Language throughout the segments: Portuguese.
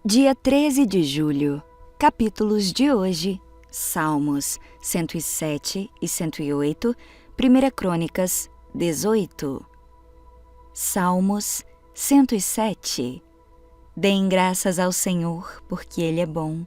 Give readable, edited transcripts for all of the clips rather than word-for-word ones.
Dia 13 de julho. Capítulos de hoje: Salmos 107 e 108, 1 Crônicas 18. Salmos 107. Deem graças ao Senhor, porque Ele é bom.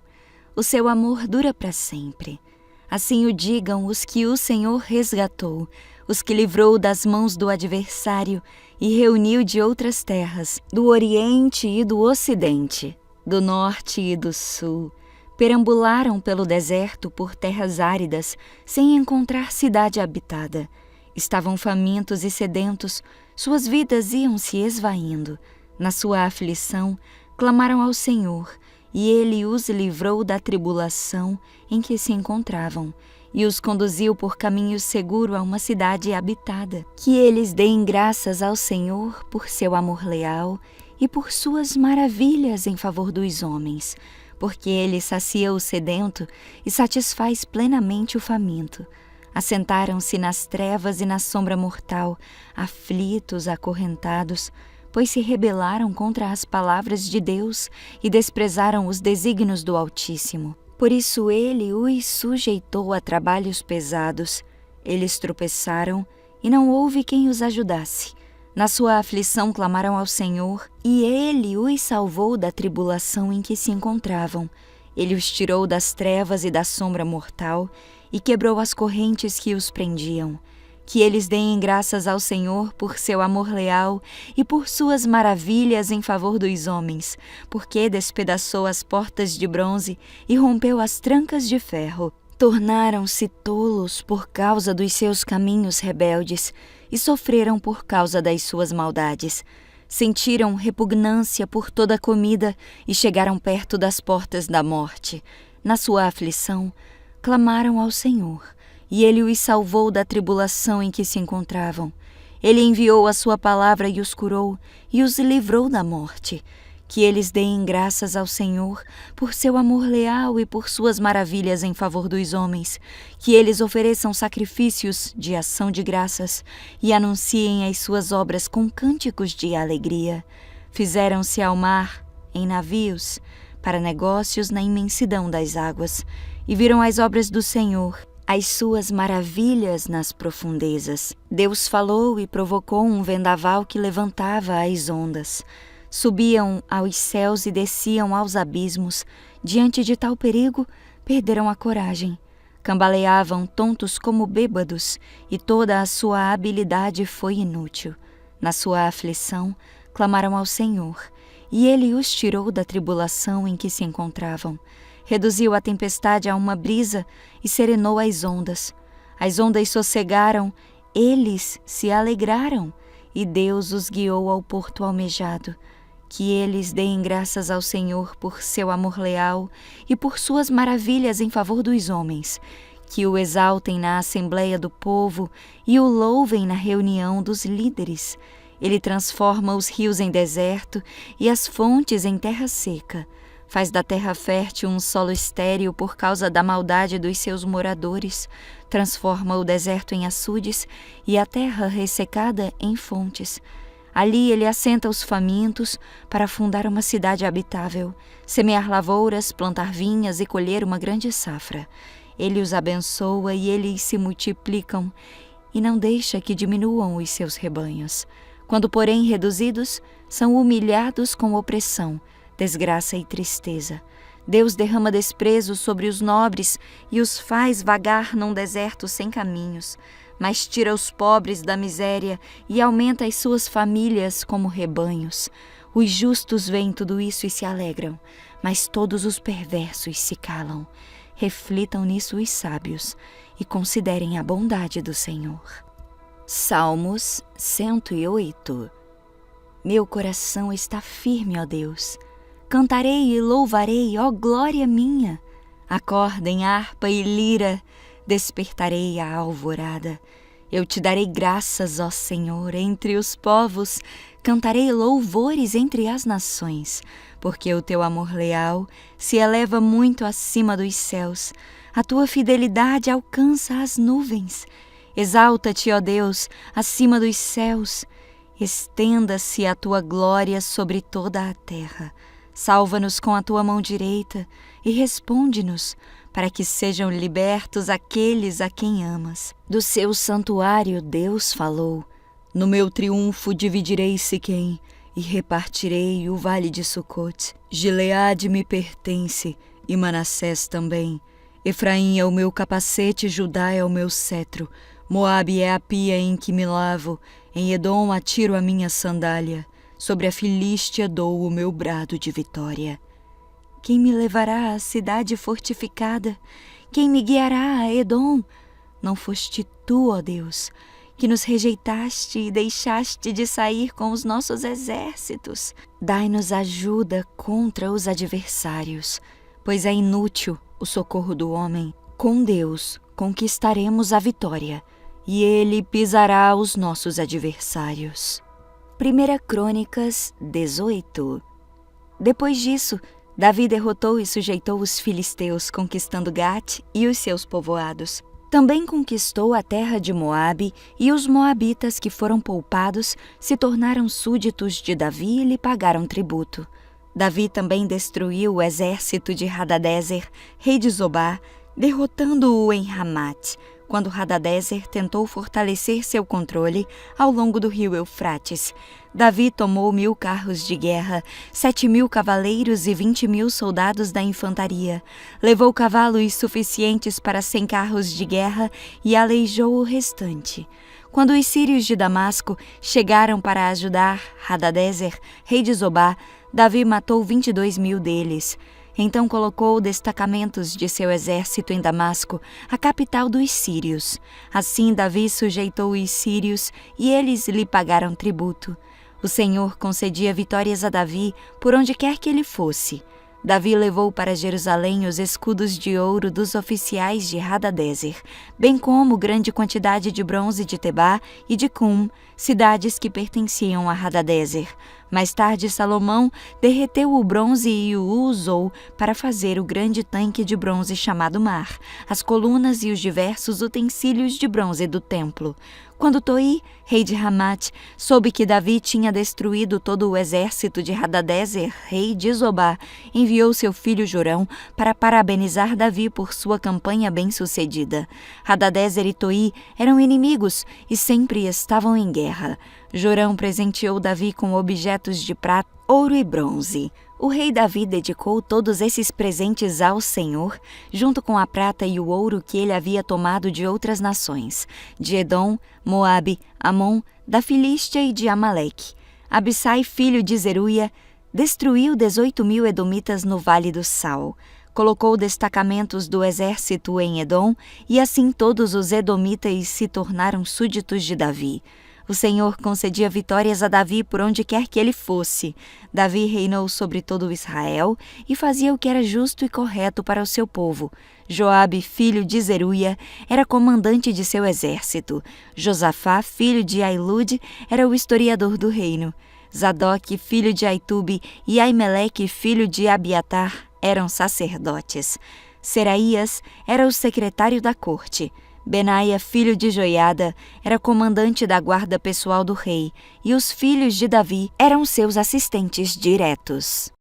O seu amor dura para sempre. Assim o digam os que o Senhor resgatou, os que livrou das mãos do adversário e reuniu de outras terras, do Oriente e do Ocidente, do Norte e do Sul. Perambularam pelo deserto por terras áridas, sem encontrar cidade habitada. Estavam famintos e sedentos, suas vidas iam se esvaindo. Na sua aflição, clamaram ao Senhor, e Ele os livrou da tribulação em que se encontravam, e os conduziu por caminho seguro a uma cidade habitada. Que eles deem graças ao Senhor por seu amor leal e por suas maravilhas em favor dos homens, porque Ele sacia o sedento e satisfaz plenamente o faminto. Assentaram-se nas trevas e na sombra mortal, aflitos, acorrentados, pois se rebelaram contra as palavras de Deus e desprezaram os desígnios do Altíssimo. Por isso Ele os sujeitou a trabalhos pesados. Eles tropeçaram e não houve quem os ajudasse. Na sua aflição clamaram ao Senhor, e Ele os salvou da tribulação em que se encontravam. Ele os tirou das trevas e da sombra mortal e quebrou as correntes que os prendiam. Que eles deem graças ao Senhor por seu amor leal e por suas maravilhas em favor dos homens, porque despedaçou as portas de bronze e rompeu as trancas de ferro. Tornaram-se tolos por causa dos seus caminhos rebeldes e sofreram por causa das suas maldades. Sentiram repugnância por toda a comida e chegaram perto das portas da morte. Na sua aflição, clamaram ao Senhor, e Ele os salvou da tribulação em que se encontravam. Ele enviou a sua palavra e os curou, e os livrou da morte. Que eles deem graças ao Senhor por seu amor leal e por suas maravilhas em favor dos homens. Que eles ofereçam sacrifícios de ação de graças e anunciem as suas obras com cânticos de alegria. Fizeram-se ao mar em navios, para negócios na imensidão das águas, e viram as obras do Senhor, as suas maravilhas nas profundezas. Deus falou e provocou um vendaval que levantava as ondas. Subiam aos céus e desciam aos abismos. Diante de tal perigo, perderam a coragem. Cambaleavam tontos como bêbados, e toda a sua habilidade foi inútil. Na sua aflição, clamaram ao Senhor, e Ele os tirou da tribulação em que se encontravam. Reduziu a tempestade a uma brisa e serenou as ondas. As ondas sossegaram, eles se alegraram, e Deus os guiou ao porto almejado. Que eles deem graças ao Senhor por seu amor leal e por suas maravilhas em favor dos homens. Que o exaltem na assembleia do povo e o louvem na reunião dos líderes. Ele transforma os rios em deserto e as fontes em terra seca. Faz da terra fértil um solo estéril por causa da maldade dos seus moradores. Transforma o deserto em açudes e a terra ressecada em fontes. Ali Ele assenta os famintos para fundar uma cidade habitável, semear lavouras, plantar vinhas e colher uma grande safra. Ele os abençoa e eles se multiplicam, e não deixa que diminuam os seus rebanhos. Quando, porém, reduzidos, são humilhados com opressão, desgraça e tristeza. Deus derrama desprezo sobre os nobres e os faz vagar num deserto sem caminhos, mas tira os pobres da miséria e aumenta as suas famílias como rebanhos. Os justos veem tudo isso e se alegram, mas todos os perversos se calam. Reflitam nisso os sábios e considerem a bondade do Senhor. Salmos 108. Meu coração está firme, ó Deus. Cantarei e louvarei, ó glória minha. Acordem harpa e lira, despertarei a alvorada. Eu te darei graças, ó Senhor, entre os povos, cantarei louvores entre as nações, porque o teu amor leal se eleva muito acima dos céus, a tua fidelidade alcança as nuvens. Exalta-te, ó Deus, acima dos céus, estenda-se a tua glória sobre toda a terra. Salva-nos com a tua mão direita e responde-nos, para que sejam libertos aqueles a quem amas. Do seu santuário Deus falou: no meu triunfo dividirei Siquém e repartirei o vale de Sucote. Gileade me pertence e Manassés também. Efraim é o meu capacete, Judá é o meu cetro. Moabe é a pia em que me lavo, em Edom atiro a minha sandália. Sobre a Filístia dou o meu brado de vitória. Quem me levará à cidade fortificada? Quem me guiará a Edom? Não foste tu, ó Deus, que nos rejeitaste e deixaste de sair com os nossos exércitos. Dai-nos ajuda contra os adversários, pois é inútil o socorro do homem. Com Deus conquistaremos a vitória, e Ele pisará os nossos adversários. 1 Crônicas 18. Depois disso, Davi derrotou e sujeitou os filisteus, conquistando Gate e os seus povoados. Também conquistou a terra de Moabe, e os moabitas que foram poupados se tornaram súditos de Davi e lhe pagaram tributo. Davi também destruiu o exército de Hadadezer, rei de Zobá, derrotando-o em Ramate, quando Hadadezer tentou fortalecer seu controle ao longo do rio Eufrates. Davi tomou 1000 carros de guerra, 7.000 cavaleiros e 20.000 soldados da infantaria. Levou cavalos suficientes para 100 carros de guerra e aleijou o restante. Quando os sírios de Damasco chegaram para ajudar Hadadezer, rei de Zobá, Davi matou 22.000 deles. Então colocou destacamentos de seu exército em Damasco, a capital dos sírios. Assim Davi sujeitou os sírios e eles lhe pagaram tributo. O Senhor concedia vitórias a Davi por onde quer que ele fosse. Davi levou para Jerusalém os escudos de ouro dos oficiais de Hadadezer, bem como grande quantidade de bronze de Tebá e de Cum, cidades que pertenciam a Hadadezer. Mais tarde, Salomão derreteu o bronze e o usou para fazer o grande tanque de bronze chamado Mar, as colunas e os diversos utensílios de bronze do templo. Quando Toi, rei de Ramate, soube que Davi tinha destruído todo o exército de Hadadezer, rei de Zobá, enviou seu filho Jorão para parabenizar Davi por sua campanha bem-sucedida. Hadadezer e Toi eram inimigos e sempre estavam em guerra. Jorão presenteou Davi com objetos de prata, ouro e bronze. O rei Davi dedicou todos esses presentes ao Senhor, junto com a prata e o ouro que ele havia tomado de outras nações, de Edom, Moabe, Amon, da Filístia e de Amaleque. Abissai, filho de Zeruia, destruiu 18.000 edomitas no Vale do Sal. Colocou destacamentos do exército em Edom, e assim todos os edomitas se tornaram súditos de Davi. O Senhor concedia vitórias a Davi por onde quer que ele fosse. Davi reinou sobre todo Israel e fazia o que era justo e correto para o seu povo. Joabe, filho de Zeruia, era comandante de seu exército. Josafá, filho de Ailude, era o historiador do reino. Zadoque, filho de Aitube, e Aimeleque, filho de Abiatar, eram sacerdotes. Seraías era o secretário da corte. Benaia, filho de Joiada, era comandante da guarda pessoal do rei, e os filhos de Davi eram seus assistentes diretos.